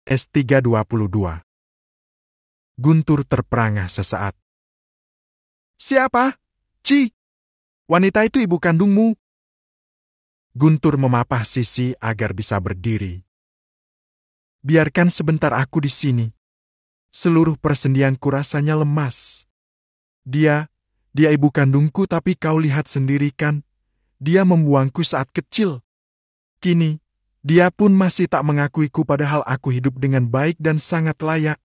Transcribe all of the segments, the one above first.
S322. Guntur terperangah sesaat. Siapa? Ci, wanita itu ibu kandungmu. Guntur memapah Sisi agar bisa berdiri. Biarkan sebentar aku di sini. Seluruh persendianku rasanya lemas. Dia ibu kandungku, tapi kau lihat sendiri kan, dia membuangku saat kecil. Kini, dia pun masih tak mengakuiku padahal aku hidup dengan baik dan sangat layak.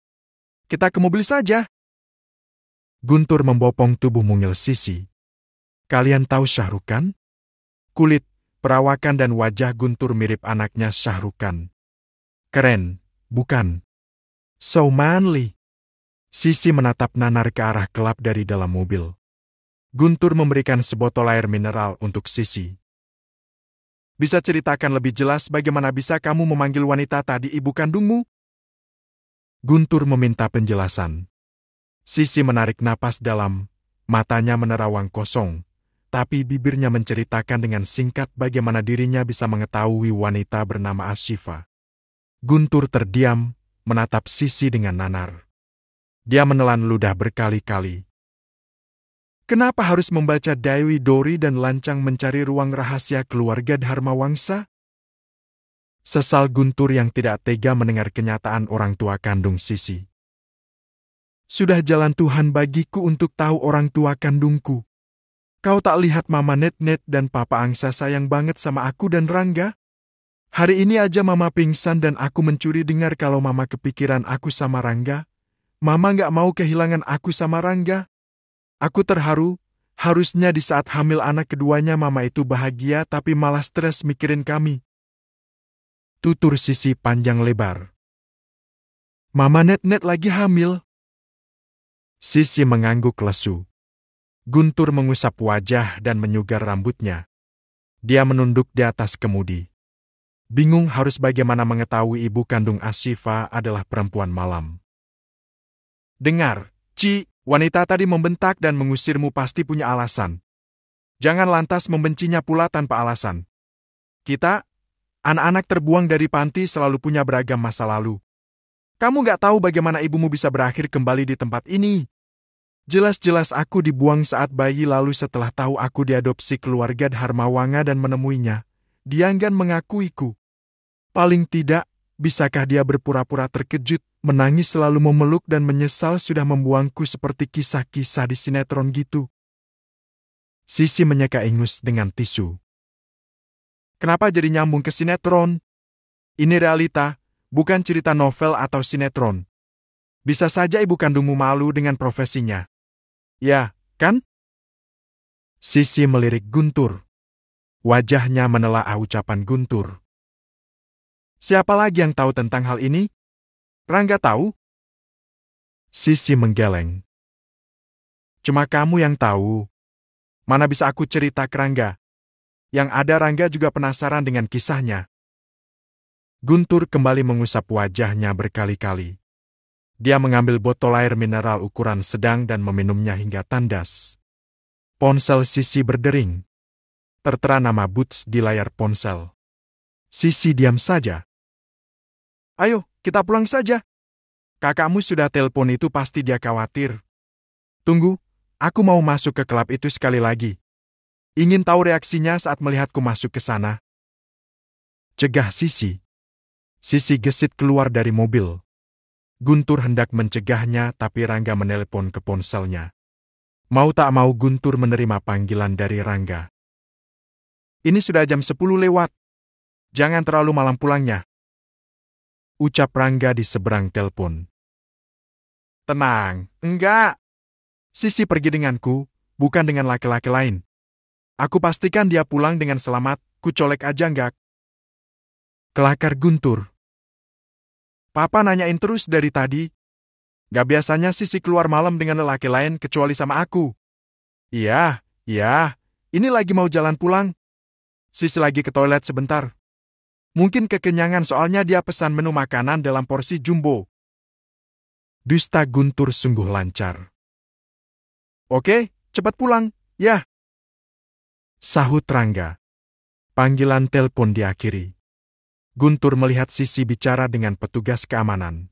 Kita ke mobil saja. Guntur membopong tubuh mungil Sisi. Kalian tahu Syahrukh kan? Kulit, perawakan dan wajah Guntur mirip anaknya Syahrukh kan. Keren, bukan? So manly. Sisi menatap nanar ke arah kelab dari dalam mobil. Guntur memberikan sebotol air mineral untuk Sisi. Bisa ceritakan lebih jelas bagaimana bisa kamu memanggil wanita tadi ibu kandungmu? Guntur meminta penjelasan. Sisi menarik napas dalam, matanya menerawang kosong, tapi bibirnya menceritakan dengan singkat bagaimana dirinya bisa mengetahui wanita bernama Ashifa. Guntur terdiam, menatap Sisi dengan nanar. Dia menelan ludah berkali-kali. Kenapa harus membaca Dewi Dori dan lancang mencari ruang rahasia keluarga Dharma Wangsa? Sesal Guntur yang tidak tega mendengar kenyataan orang tua kandung Sisi. Sudah jalan Tuhan bagiku untuk tahu orang tua kandungku. Kau tak lihat Mama Net-Net dan Papa Angsa sayang banget sama aku dan Rangga? Hari ini aja Mama pingsan dan aku mencuri dengar kalau Mama kepikiran aku sama Rangga. Mama gak mau kehilangan aku sama Rangga. Aku terharu, harusnya di saat hamil anak keduanya Mama itu bahagia tapi malah stres mikirin kami. Tutur Sisi panjang lebar. Mama Net-Net lagi hamil. Sisi mengangguk lesu. Guntur mengusap wajah dan menyugar rambutnya. Dia menunduk di atas kemudi. Bingung harus bagaimana mengetahui ibu kandung Ashifa adalah perempuan malam. Dengar, Ci, wanita tadi membentak dan mengusirmu pasti punya alasan. Jangan lantas membencinya pula tanpa alasan. Kita, anak-anak terbuang dari panti selalu punya beragam masa lalu. Kamu gak tahu bagaimana ibumu bisa berakhir kembali di tempat ini. Jelas-jelas aku dibuang saat bayi lalu setelah tahu aku diadopsi keluarga Dharmawanga dan menemuinya, dia enggan mengakuiku. Paling tidak, bisakah dia berpura-pura terkejut, menangis selalu memeluk dan menyesal sudah membuangku seperti kisah-kisah di sinetron gitu. Sisi menyeka ingus dengan tisu. Kenapa jadi nyambung ke sinetron? Ini realita, bukan cerita novel atau sinetron. Bisa saja ibu kandungmu malu dengan profesinya. Ya, kan? Sisi melirik Guntur. Wajahnya menelaah ucapan Guntur. Siapa lagi yang tahu tentang hal ini? Rangga tahu? Sisi menggeleng. Cuma kamu yang tahu. Mana bisa aku cerita ke Rangga? Yang ada Rangga juga penasaran dengan kisahnya. Guntur kembali mengusap wajahnya berkali-kali. Dia mengambil botol air mineral ukuran sedang dan meminumnya hingga tandas. Ponsel Sisi berdering. Tertera nama Boots di layar ponsel. Sisi diam saja. Ayo, kita pulang saja. Kakakmu sudah telepon itu pasti dia khawatir. Tunggu, aku mau masuk ke klub itu sekali lagi. Ingin tahu reaksinya saat melihatku masuk ke sana. Cegah Sisi. Sisi gesit keluar dari mobil. Guntur hendak mencegahnya tapi Rangga menelepon ke ponselnya. Mau tak mau Guntur menerima panggilan dari Rangga. Ini sudah jam 10 lewat. Jangan terlalu malam pulangnya. Ucap Rangga di seberang telepon. Tenang, enggak. Sisi pergi denganku, bukan dengan laki-laki lain. Aku pastikan dia pulang dengan selamat, ku colek aja enggak. Kelakar Guntur. Papa nanyain terus dari tadi. Gak biasanya Sisi keluar malam dengan lelaki lain kecuali sama aku. Iya, ini lagi mau jalan pulang. Sisi lagi ke toilet sebentar. Mungkin kekenyangan soalnya dia pesan menu makanan dalam porsi jumbo. Dusta Guntur sungguh lancar. Oke, cepat pulang, ya. Sahut Rangga. Panggilan telepon diakhiri. Guntur melihat Sisi bicara dengan petugas keamanan.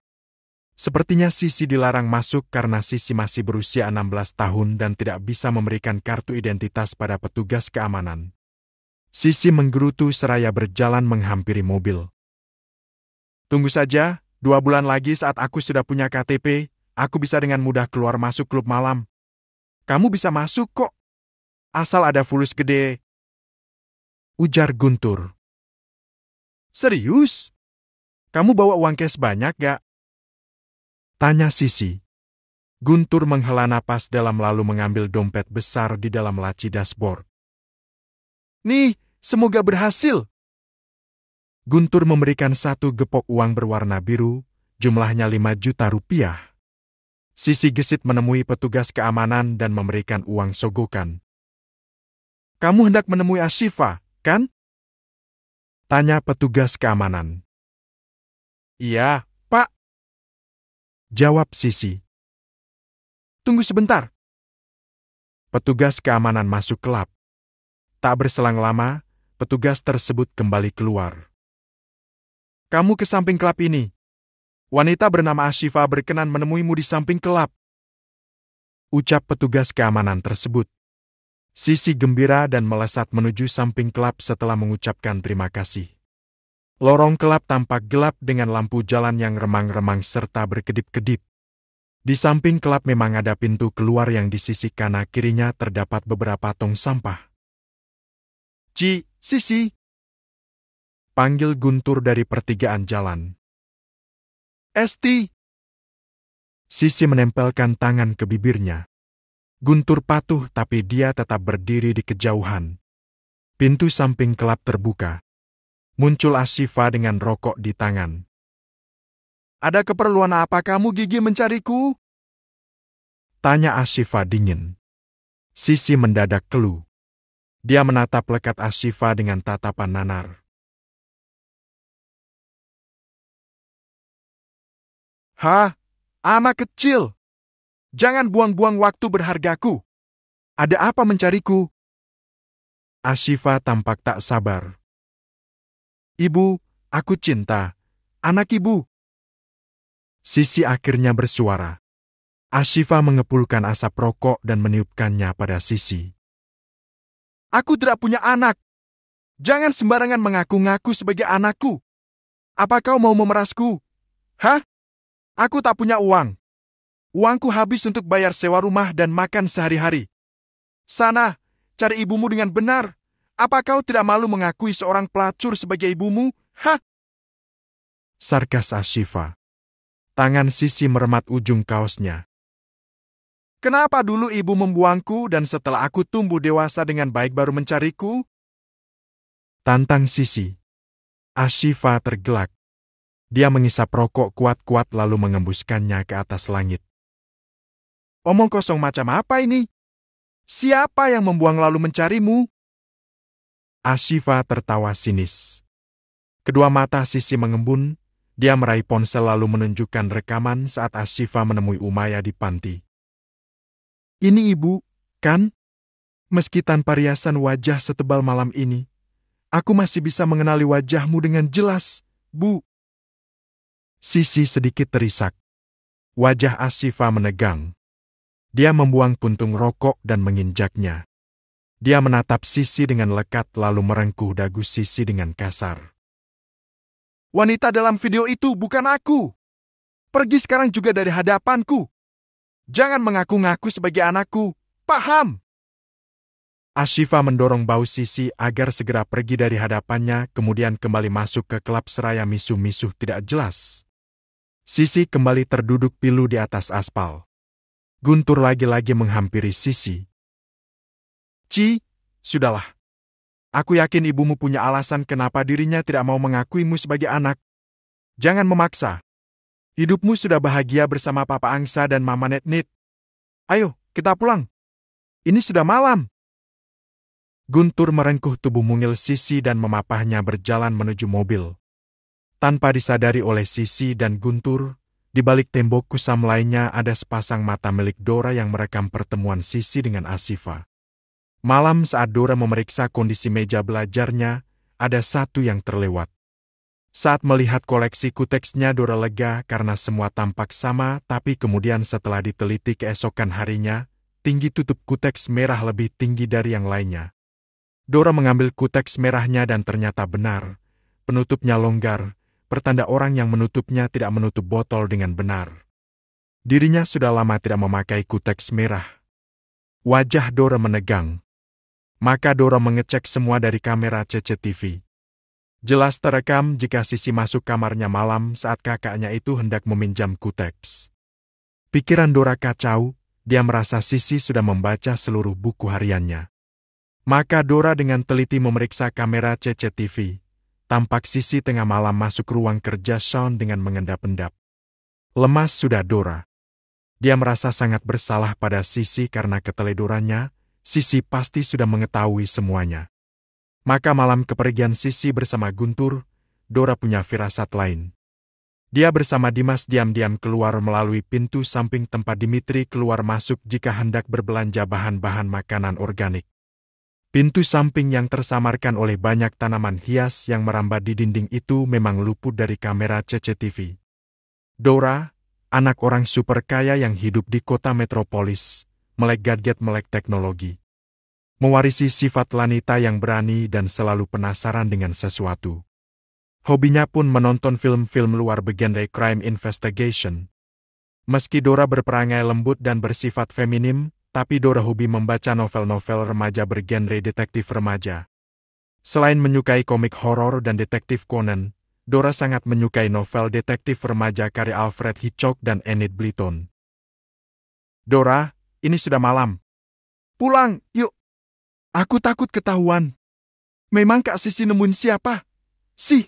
Sepertinya Sisi dilarang masuk karena Sisi masih berusia 16 tahun dan tidak bisa memberikan kartu identitas pada petugas keamanan. Sisi menggerutu seraya berjalan menghampiri mobil. Tunggu saja, 2 bulan lagi saat aku sudah punya KTP, aku bisa dengan mudah keluar masuk klub malam. Kamu bisa masuk kok. Asal ada fulus gede. Ujar Guntur. Serius? Kamu bawa uang cash banyak gak? Tanya Sisi. Guntur menghela napas dalam lalu mengambil dompet besar di dalam laci dashboard. Nih, semoga berhasil. Guntur memberikan 1 gepok uang berwarna biru, jumlahnya 5 juta rupiah. Sisi gesit menemui petugas keamanan dan memberikan uang sogokan. Kamu hendak menemui Ashifa, kan? Tanya petugas keamanan. Iya, Pak. Jawab Sisi. Tunggu sebentar. Petugas keamanan masuk klub. Tak berselang lama, petugas tersebut kembali keluar. Kamu ke samping klub ini. Wanita bernama Ashifa berkenan menemuimu di samping klub. Ucap petugas keamanan tersebut. Sisi gembira dan melesat menuju samping klub setelah mengucapkan terima kasih. Lorong klub tampak gelap dengan lampu jalan yang remang-remang serta berkedip-kedip. Di samping klub memang ada pintu keluar yang di sisi kanan kirinya terdapat beberapa tong sampah. Sisi. Panggil Guntur dari pertigaan jalan. Esti. Sisi menempelkan tangan ke bibirnya. Guntur patuh tapi dia tetap berdiri di kejauhan. Pintu samping klub terbuka. Muncul Ashifa dengan rokok di tangan. Ada keperluan apa kamu gigi mencariku? Tanya Ashifa dingin. Sisi mendadak keluh. Dia menatap lekat Ashifa dengan tatapan nanar. Hah, anak kecil. Jangan buang-buang waktu berhargaku. Ada apa mencariku? Ashifa tampak tak sabar. Ibu, aku cinta. Anak ibu. Sisi akhirnya bersuara. Ashifa mengepulkan asap rokok dan meniupkannya pada Sisi. Aku tidak punya anak. Jangan sembarangan mengaku-ngaku sebagai anakku. Apa kau mau memerasku? Hah? Aku tak punya uang. Uangku habis untuk bayar sewa rumah dan makan sehari-hari. Sana, cari ibumu dengan benar. Apa kau tidak malu mengakui seorang pelacur sebagai ibumu? Hah? Sarkas Ashifa. Tangan Sisi meremat ujung kaosnya. Kenapa dulu ibu membuangku dan setelah aku tumbuh dewasa dengan baik baru mencariku? Tantang Sisi. Ashifa tergelak. Dia mengisap rokok kuat-kuat lalu mengembuskannya ke atas langit. Omong kosong macam apa ini? Siapa yang membuang lalu mencarimu? Ashifa tertawa sinis. Kedua mata Sisi mengembun, dia meraih ponsel lalu menunjukkan rekaman saat Ashifa menemui Umaya di panti. Ini ibu, kan? Meski tanpa riasan wajah setebal malam ini, aku masih bisa mengenali wajahmu dengan jelas, Bu. Sisi sedikit terisak. Wajah Ashifa menegang. Dia membuang puntung rokok dan menginjaknya. Dia menatap Sisi dengan lekat lalu merengkuh dagu Sisi dengan kasar. Wanita dalam video itu bukan aku. Pergi sekarang juga dari hadapanku. Jangan mengaku-ngaku sebagai anakku. Paham? Ashifa mendorong bau Sisi agar segera pergi dari hadapannya, kemudian kembali masuk ke klub seraya misuh-misuh tidak jelas. Sisi kembali terduduk pilu di atas aspal. Guntur lagi-lagi menghampiri Sisi. Sudahlah. Aku yakin ibumu punya alasan kenapa dirinya tidak mau mengakuimu sebagai anak. Jangan memaksa. Hidupmu sudah bahagia bersama Papa Angsa dan Mama Netnit. Ayo, kita pulang. Ini sudah malam. Guntur merengkuh tubuh mungil Sisi dan memapahnya berjalan menuju mobil. Tanpa disadari oleh Sisi dan Guntur, di balik tembok kusam lainnya ada sepasang mata milik Dora yang merekam pertemuan Sisi dengan Ashifa. Malam saat Dora memeriksa kondisi meja belajarnya, ada satu yang terlewat. Saat melihat koleksi kuteksnya, Dora lega karena semua tampak sama, tapi kemudian setelah diteliti keesokan harinya, tinggi tutup kuteks merah lebih tinggi dari yang lainnya. Dora mengambil kuteks merahnya dan ternyata benar. Penutupnya longgar, pertanda orang yang menutupnya tidak menutup botol dengan benar. Dirinya sudah lama tidak memakai kuteks merah. Wajah Dora menegang. Maka Dora mengecek semua dari kamera CCTV. Jelas terekam jika Sisi masuk kamarnya malam saat kakaknya itu hendak meminjam kuteks. Pikiran Dora kacau, dia merasa Sisi sudah membaca seluruh buku hariannya. Maka Dora dengan teliti memeriksa kamera CCTV. Tampak Sisi tengah malam masuk ruang kerja Sean dengan mengendap-endap. Lemas sudah Dora. Dia merasa sangat bersalah pada Sisi karena keteledorannya. Sisi pasti sudah mengetahui semuanya. Maka malam kepergian Sisi bersama Guntur, Dora punya firasat lain. Dia bersama Dimas diam-diam keluar melalui pintu samping tempat Dimitri keluar masuk jika hendak berbelanja bahan-bahan makanan organik. Pintu samping yang tersamarkan oleh banyak tanaman hias yang merambat di dinding itu memang luput dari kamera CCTV. Dora, anak orang super kaya yang hidup di kota metropolis, melek gadget melek teknologi. Mewarisi sifat wanita yang berani dan selalu penasaran dengan sesuatu. Hobinya pun menonton film-film luar bergenre crime investigation. Meski Dora berperangai lembut dan bersifat feminim, tapi Dora hobi membaca novel-novel remaja bergenre detektif remaja. Selain menyukai komik horor dan detektif Conan, Dora sangat menyukai novel detektif remaja karya Alfred Hitchcock dan Enid Blyton. Dora, ini sudah malam. Pulang, yuk. Aku takut ketahuan. Memang Kak Sisi nemuin siapa? Sih.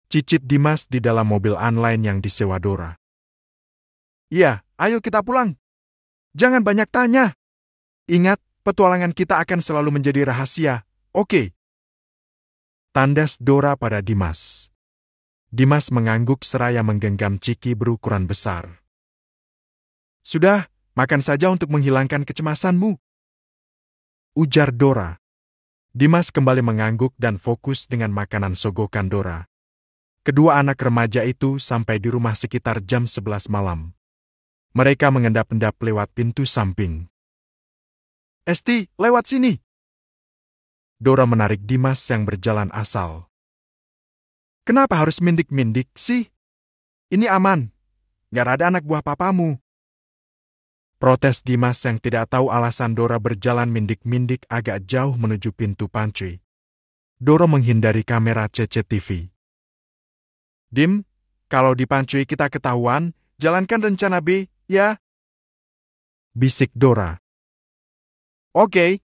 Cicit Dimas di dalam mobil online yang disewa Dora. Iya, ayo kita pulang. Jangan banyak tanya. Ingat, petualangan kita akan selalu menjadi rahasia, oke? Tandas Dora pada Dimas. Dimas mengangguk seraya menggenggam ciki berukuran besar. Sudah, makan saja untuk menghilangkan kecemasanmu. Ujar Dora. Dimas kembali mengangguk dan fokus dengan makanan sogokan Dora. Kedua anak remaja itu sampai di rumah sekitar jam 11 malam. Mereka mengendap-endap lewat pintu samping. Esti, lewat sini. Dora menarik Dimas yang berjalan asal. Kenapa harus mindik-mindik sih? Ini aman. Gak ada anak buah papamu. Protes Dimas yang tidak tahu alasan Dora berjalan mindik-mindik agak jauh menuju pintu panci. Dora menghindari kamera CCTV. Dim, kalau di panci kita ketahuan, jalankan rencana B, ya? Bisik Dora. Oke.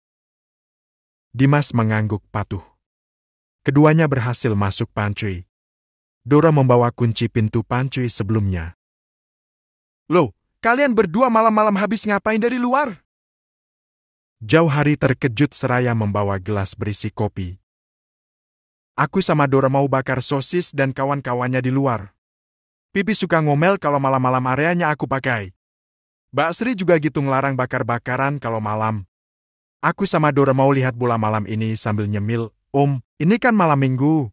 Dimas mengangguk patuh. Keduanya berhasil masuk panci. Dora membawa kunci pintu panci sebelumnya. Loh, kalian berdua malam-malam habis ngapain dari luar? Jauhari terkejut seraya membawa gelas berisi kopi. Aku sama Dora mau bakar sosis dan kawan-kawannya di luar. Pipi suka ngomel kalau malam-malam areanya aku pakai. Mbak Sri juga gitu ngelarang bakar-bakaran kalau malam. Aku sama Dora mau lihat bola malam ini sambil nyemil, Om, ini kan malam minggu.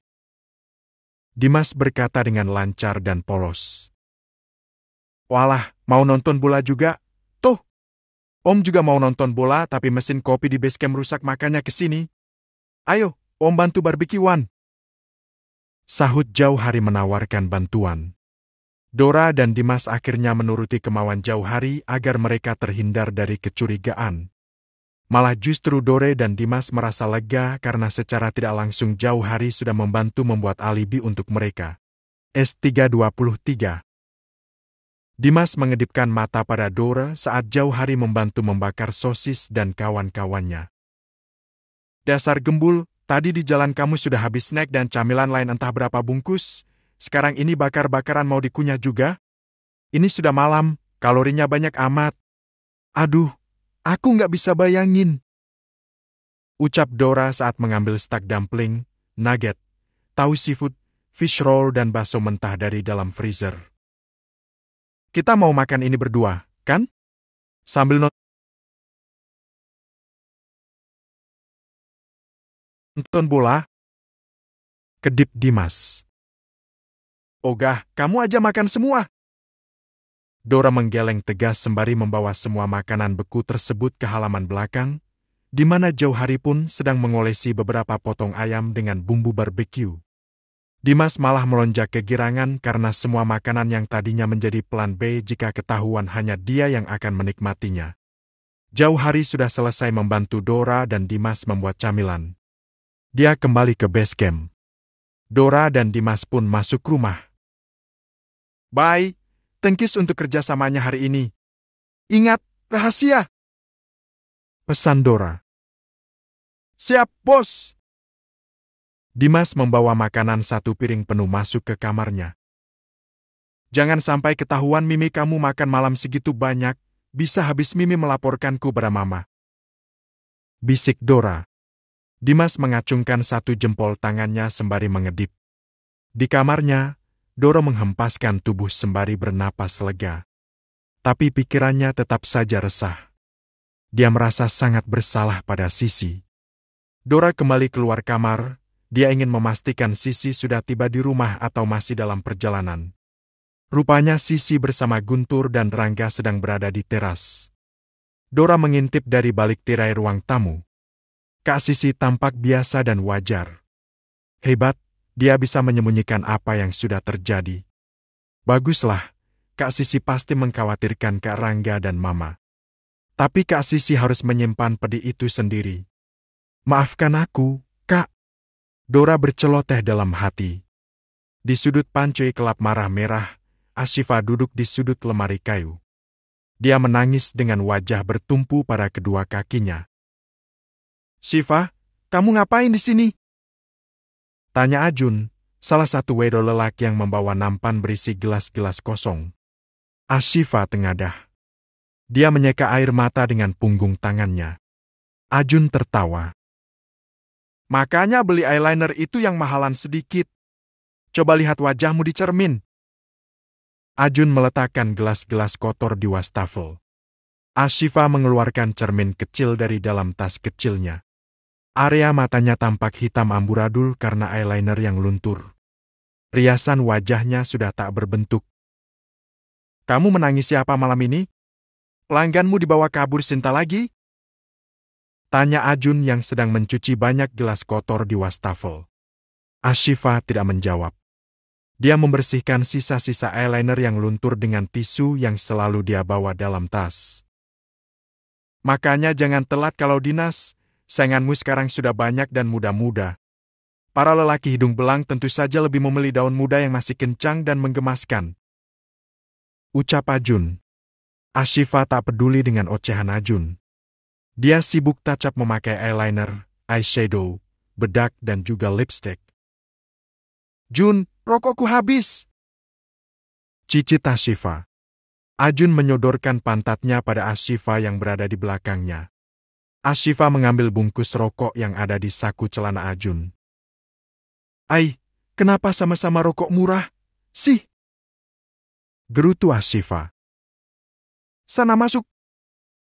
Dimas berkata dengan lancar dan polos. Walah, mau nonton bola juga? Tuh, Om juga mau nonton bola tapi mesin kopi di basecamp rusak makanya kesini. Ayo, Om bantu barbekyuan. Sahut Jauhari menawarkan bantuan. Dora dan Dimas akhirnya menuruti kemauan Jauhari agar mereka terhindar dari kecurigaan. Malah justru Dore dan Dimas merasa lega karena secara tidak langsung Jauhari sudah membantu membuat alibi untuk mereka. S323. Dimas mengedipkan mata pada Dora saat Jauhari membantu membakar sosis dan kawan-kawannya. Dasar gembul, tadi di jalan kamu sudah habis snack dan camilan lain entah berapa bungkus. Sekarang ini bakar-bakaran mau dikunyah juga? Ini sudah malam, kalorinya banyak amat. Aduh, aku nggak bisa bayangin. Ucap Dora saat mengambil stak dumpling, nugget, tahu seafood, fish roll dan bakso mentah dari dalam freezer. Kita mau makan ini berdua, kan? Sambil nonton bola? kedip Dimas. Ogah, kamu aja makan semua. Dora menggeleng tegas sembari membawa semua makanan beku tersebut ke halaman belakang, di mana jauh hari pun sedang mengolesi beberapa potong ayam dengan bumbu barbeque. Dimas malah melonjak kegirangan karena semua makanan yang tadinya menjadi plan B jika ketahuan hanya dia yang akan menikmatinya. Jauh hari sudah selesai membantu Dora dan Dimas membuat camilan. Dia kembali ke base camp. Dora dan Dimas pun masuk rumah. Bye, thanks untuk kerjasamanya hari ini. Ingat, rahasia. Pesan Dora. Siap, bos. Dimas membawa makanan satu piring penuh masuk ke kamarnya. Jangan sampai ketahuan Mimi kamu makan malam segitu banyak, bisa habis Mimi melaporkanku pada Mama. Bisik Dora. Dimas mengacungkan satu jempol tangannya sembari mengedip. Di kamarnya, Dora menghempaskan tubuh sembari bernapas lega. Tapi pikirannya tetap saja resah. Dia merasa sangat bersalah pada Sisi. Dora kembali keluar kamar, dia ingin memastikan Sisi sudah tiba di rumah atau masih dalam perjalanan. Rupanya Sisi bersama Guntur dan Rangga sedang berada di teras. Dora mengintip dari balik tirai ruang tamu. Kak Sisi tampak biasa dan wajar. Hebat, dia bisa menyembunyikan apa yang sudah terjadi. Baguslah, Kak Sisi pasti mengkhawatirkan Kak Rangga dan Mama. Tapi Kak Sisi harus menyimpan pedih itu sendiri. Maafkan aku, Kak. Dora berceloteh dalam hati. Di sudut pancuy kelap marah merah, Ashifa duduk di sudut lemari kayu. Dia menangis dengan wajah bertumpu pada kedua kakinya. Shiva, kamu ngapain di sini? Tanya Ajun, salah satu wedo lelaki yang membawa nampan berisi gelas-gelas kosong. Ashifa tengadah. Dia menyeka air mata dengan punggung tangannya. Ajun tertawa. Makanya beli eyeliner itu yang mahalan sedikit. Coba lihat wajahmu di cermin. Ajun meletakkan gelas-gelas kotor di wastafel. Ashifa mengeluarkan cermin kecil dari dalam tas kecilnya. Area matanya tampak hitam amburadul karena eyeliner yang luntur. Riasan wajahnya sudah tak berbentuk. Kamu menangis siapa malam ini? Pelangganmu dibawa kabur Sinta lagi? Tanya Ajun yang sedang mencuci banyak gelas kotor di wastafel. Ashifa tidak menjawab. Dia membersihkan sisa-sisa eyeliner yang luntur dengan tisu yang selalu dia bawa dalam tas. Makanya jangan telat kalau dinas. Sainganmu sekarang sudah banyak dan muda-muda. Para lelaki hidung belang tentu saja lebih memilih daun muda yang masih kencang dan menggemaskan. Ucap Ajun. Ashifa tak peduli dengan ocehan Ajun. Dia sibuk tacap memakai eyeliner, eyeshadow, bedak dan juga lipstick. Jun, rokokku habis. Cicit Ashifa. Ajun menyodorkan pantatnya pada Ashifa yang berada di belakangnya. Ashifa mengambil bungkus rokok yang ada di saku celana Ajun. Ai, kenapa sama-sama rokok murah, sih? Gerutu Ashifa. Sana masuk.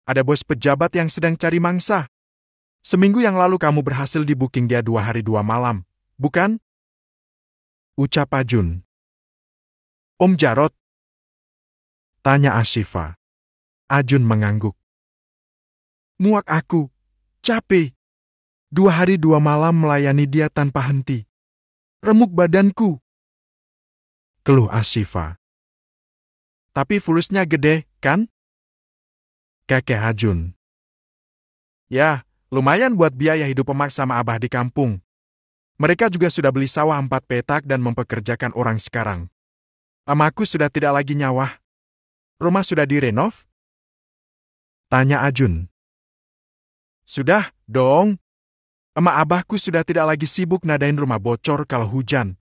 Ada bos pejabat yang sedang cari mangsa. Seminggu yang lalu kamu berhasil di booking dia 2 hari 2 malam, bukan? Ucap Ajun. Om Jarot? Tanya Ashifa. Ajun mengangguk. Muak aku. Capek. 2 hari 2 malam melayani dia tanpa henti. Remuk badanku. Keluh Ashifa. Tapi fulusnya gede, kan? Kakek Ajun. Ya, lumayan buat biaya hidup emak sama abah di kampung. Mereka juga sudah beli sawah 4 petak dan mempekerjakan orang sekarang. Emakku sudah tidak lagi nyawah. Rumah sudah direnov? Tanya Ajun. Sudah, dong. Emak abahku sudah tidak lagi sibuk nadain rumah bocor kalau hujan.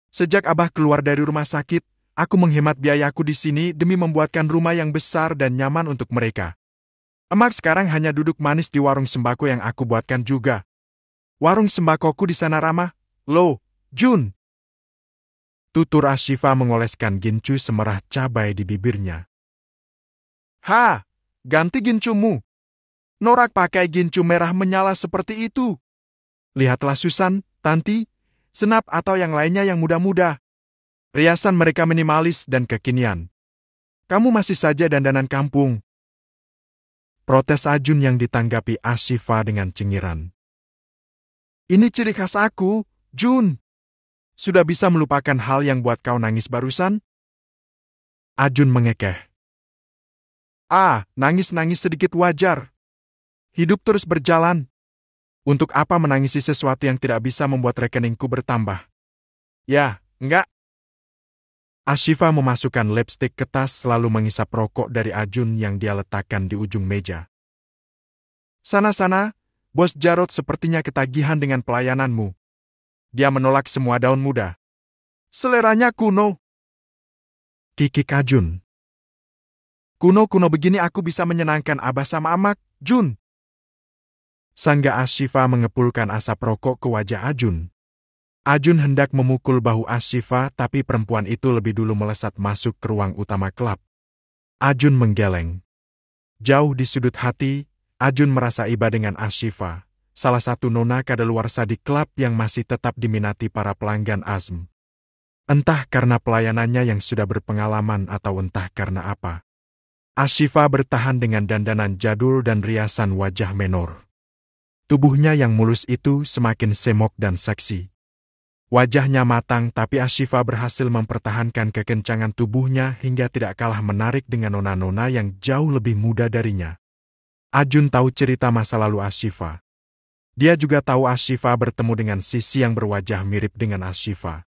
Sejak abah keluar dari rumah sakit, aku menghemat biayaku di sini demi membuatkan rumah yang besar dan nyaman untuk mereka. Emak sekarang hanya duduk manis di warung sembako yang aku buatkan juga. Warung sembakoku di sana ramah. Loh, Jun. Tutur Ashifa mengoleskan gincu semerah cabai di bibirnya. Ha, ganti gincumu. Norak pakai gincu merah menyala seperti itu. Lihatlah Susan, Tanti, senap atau yang lainnya yang muda-muda. Riasan mereka minimalis dan kekinian. Kamu masih saja dandanan kampung. Protes Ajun yang ditanggapi Ashifa dengan cengiran. Ini ciri khas aku, Jun. Sudah bisa melupakan hal yang buat kau nangis barusan? Ajun mengekeh. Nangis-nangis sedikit wajar. Hidup terus berjalan. Untuk apa menangisi sesuatu yang tidak bisa membuat rekeningku bertambah? Ya, enggak. Ashifa memasukkan lipstik ke tas lalu mengisap rokok dari Ajun yang dia letakkan di ujung meja. Sana-sana, Bos Jarod sepertinya ketagihan dengan pelayananmu. Dia menolak semua daun muda. Seleranya kuno. Kikik Ajun. Kuno-kuno begini aku bisa menyenangkan Abah sama Amak, Jun. Sangga Ashifa mengepulkan asap rokok ke wajah Ajun. Ajun hendak memukul bahu Ashifa, tapi perempuan itu lebih dulu melesat masuk ke ruang utama klub. Ajun menggeleng. Jauh di sudut hati, Ajun merasa iba dengan Ashifa, salah satu nona kadaluarsa di klub yang masih tetap diminati para pelanggan Azm. Entah karena pelayanannya yang sudah berpengalaman atau entah karena apa. Ashifa bertahan dengan dandanan jadul dan riasan wajah menor. Tubuhnya yang mulus itu semakin semok dan seksi. Wajahnya matang, tapi Ashifa berhasil mempertahankan kekencangan tubuhnya hingga tidak kalah menarik dengan nona-nona yang jauh lebih muda darinya. Ajun tahu cerita masa lalu Ashifa. Dia juga tahu Ashifa bertemu dengan Sisi yang berwajah mirip dengan Ashifa.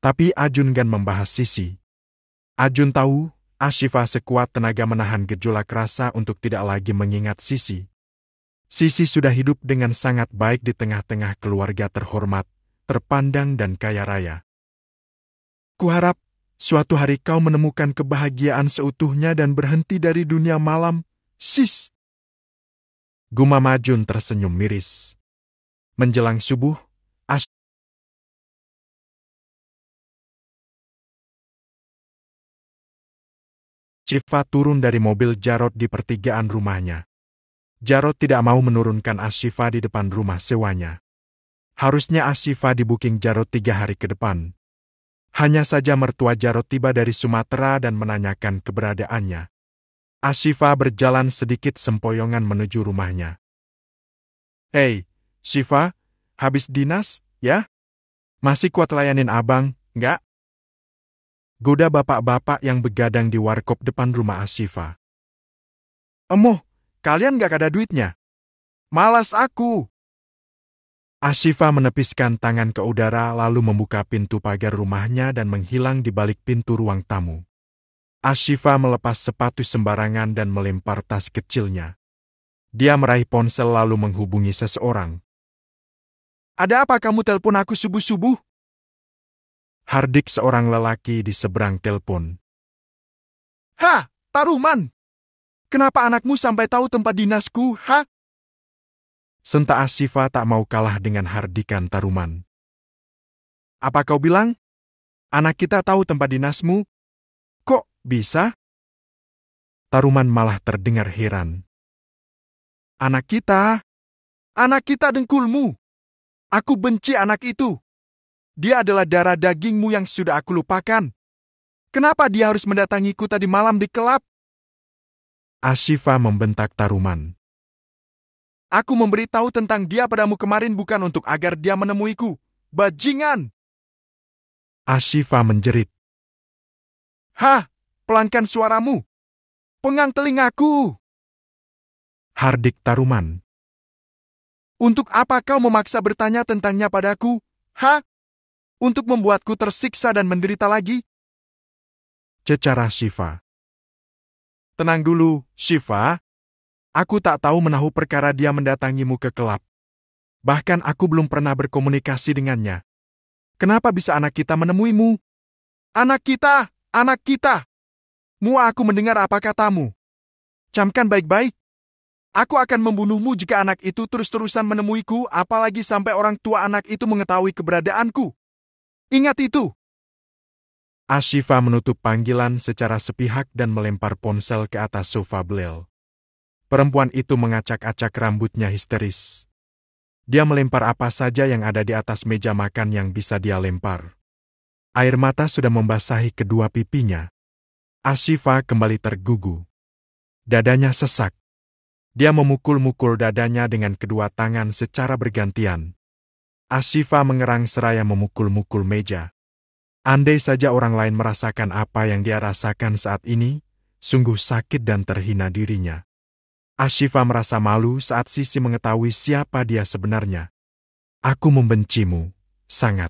Tapi Ajun enggan membahas Sisi. Ajun tahu Ashifa sekuat tenaga menahan gejolak rasa untuk tidak lagi mengingat Sisi. Sisi sudah hidup dengan sangat baik di tengah-tengah keluarga terhormat, terpandang dan kaya raya. Kuharap suatu hari kau menemukan kebahagiaan seutuhnya dan berhenti dari dunia malam, Sis. Gumam Ajun tersenyum miris. Menjelang subuh, Ashifa turun dari mobil Jarod di pertigaan rumahnya. Jarod tidak mau menurunkan Ashifa di depan rumah sewanya. Harusnya Ashifa di-booking Jarod 3 hari ke depan. Hanya saja mertua Jarod tiba dari Sumatera dan menanyakan keberadaannya. Ashifa berjalan sedikit sempoyongan menuju rumahnya. Hei, Shiva, habis dinas, ya? Masih kuat layanin abang, enggak? Goda bapak-bapak yang begadang di warkop depan rumah Ashifa. Emoh, kalian gak ada duitnya? Malas aku. Ashifa menepiskan tangan ke udara lalu membuka pintu pagar rumahnya dan menghilang di balik pintu ruang tamu. Ashifa melepas sepatu sembarangan dan melempar tas kecilnya. Dia meraih ponsel lalu menghubungi seseorang. Ada apa kamu telepon aku subuh-subuh? Hardik seorang lelaki di seberang telepon. Taruman! Kenapa anakmu sampai tahu tempat dinasku, Senta Ashifa tak mau kalah dengan hardikan Taruman. Apa kau bilang? Anak kita tahu tempat dinasmu? Kok bisa? Taruman malah terdengar heran. Anak kita dengkulmu. Aku benci anak itu. Dia adalah darah dagingmu yang sudah aku lupakan. Kenapa dia harus mendatangiku tadi malam di klub? Ashifa membentak Taruman. Aku memberitahu tentang dia padamu kemarin bukan untuk agar dia menemuiku. Bajingan! Ashifa menjerit. Pelankan suaramu. Pengang telingaku. Hardik Taruman. Untuk apa kau memaksa bertanya tentangnya padaku? Untuk membuatku tersiksa dan menderita lagi? Cecar Ashifa. Tenang dulu, Shiva. Aku tak tahu menahu perkara dia mendatangimu ke klub. Bahkan aku belum pernah berkomunikasi dengannya. Kenapa bisa anak kita menemuimu? Anak kita! Anak kita! Mua aku mendengar apa katamu. Camkan baik-baik. Aku akan membunuhmu jika anak itu terus-terusan menemuiku, apalagi sampai orang tua anak itu mengetahui keberadaanku. Ingat itu! Ashifa menutup panggilan secara sepihak dan melempar ponsel ke atas sofa beliau. Perempuan itu mengacak-acak rambutnya histeris. Dia melempar apa saja yang ada di atas meja makan yang bisa dia lempar. Air mata sudah membasahi kedua pipinya. Ashifa kembali tergugu. Dadanya sesak. Dia memukul-mukul dadanya dengan kedua tangan secara bergantian. Ashifa mengerang seraya memukul-mukul meja. Andai saja orang lain merasakan apa yang dia rasakan saat ini, sungguh sakit dan terhina dirinya. Ashifa merasa malu saat Sisi mengetahui siapa dia sebenarnya. Aku membencimu, sangat.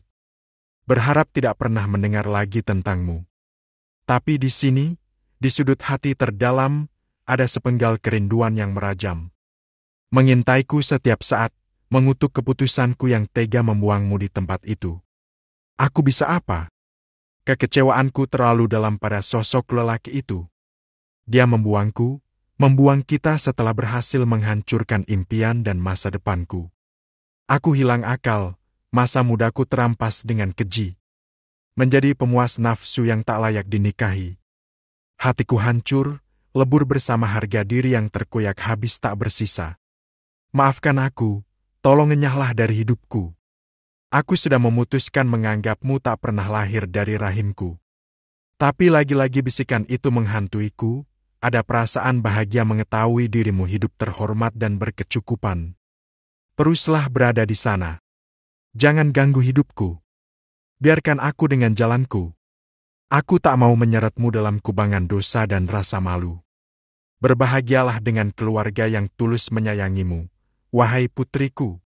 Berharap tidak pernah mendengar lagi tentangmu. Tapi di sini, di sudut hati terdalam, ada sepenggal kerinduan yang merajam. Mengintaiku setiap saat, mengutuk keputusanku yang tega membuangmu di tempat itu. Aku bisa apa? Kekecewaanku terlalu dalam pada sosok lelaki itu. Dia membuangku, membuang kita setelah berhasil menghancurkan impian dan masa depanku. Aku hilang akal, masa mudaku terampas dengan keji. Menjadi pemuas nafsu yang tak layak dinikahi. Hatiku hancur, lebur bersama harga diri yang terkoyak habis tak bersisa. Maafkan aku, tolong enyahlah dari hidupku. Aku sudah memutuskan menganggapmu tak pernah lahir dari rahimku. Tapi lagi-lagi bisikan itu menghantuiku, ada perasaan bahagia mengetahui dirimu hidup terhormat dan berkecukupan. Teruslah berada di sana. Jangan ganggu hidupku. Biarkan aku dengan jalanku. Aku tak mau menyeretmu dalam kubangan dosa dan rasa malu. Berbahagialah dengan keluarga yang tulus menyayangimu, wahai putriku.